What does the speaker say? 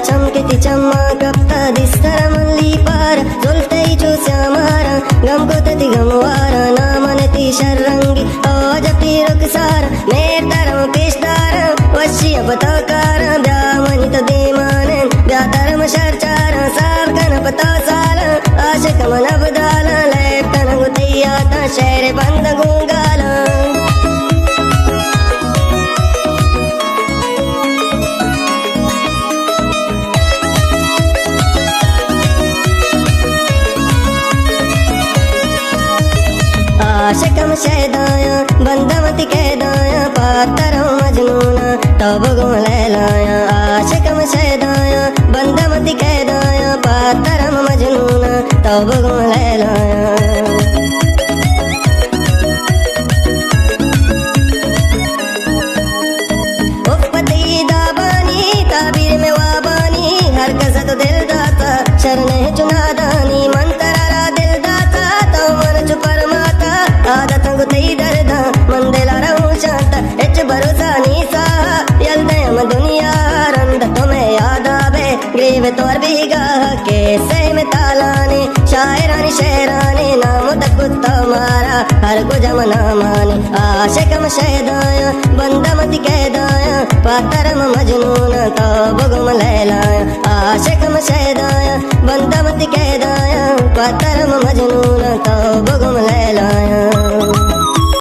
చంకితి చమ్మకప్త దిస్తర మల్లి పార జొల్తై చూసామార గంకుతతి గంవార నామనతి షర్రంగి ఓజపి రుక్సార నేర్తరం పిష్టార వశ్య పతాకార బ్యామనిత దేమానన్ బ్యాతరమ షర్చార సార్కన పతాసాల ఆశకమన బదాల లేప్తనగు తెయ్యాత శైరే బంద గుంగాల आशिकम शहदाया बंदमती कहदाया पातरम मजनूना तब गुम लैलाया आशिकम शहदाया बंदमती कहदाया पातरम मजनूना तब गुम लैलाया उपपति दाबानी ताबीर में वाबानी हर कसत दिल दाता शरण चुनादानी मंतरा दिल दाता तो मन चुपर माता आदत गुतई दर्द मंदिला रहूं शांत एच भरोसा नीसा यल्दयम दुनिया रंद तुम्हें याद आवे ग्रीव तोर बीगा के से में तालाने शायरानी शेरानी नाम तक मारा हर को जमना माने आशिकम शहदाया बंदमती कहदाया पातरम मजनून तो बुगम लैलाया आशिकम शहदाया बंदमती कहदाया पातरम मजनून तो बुगम लैलाया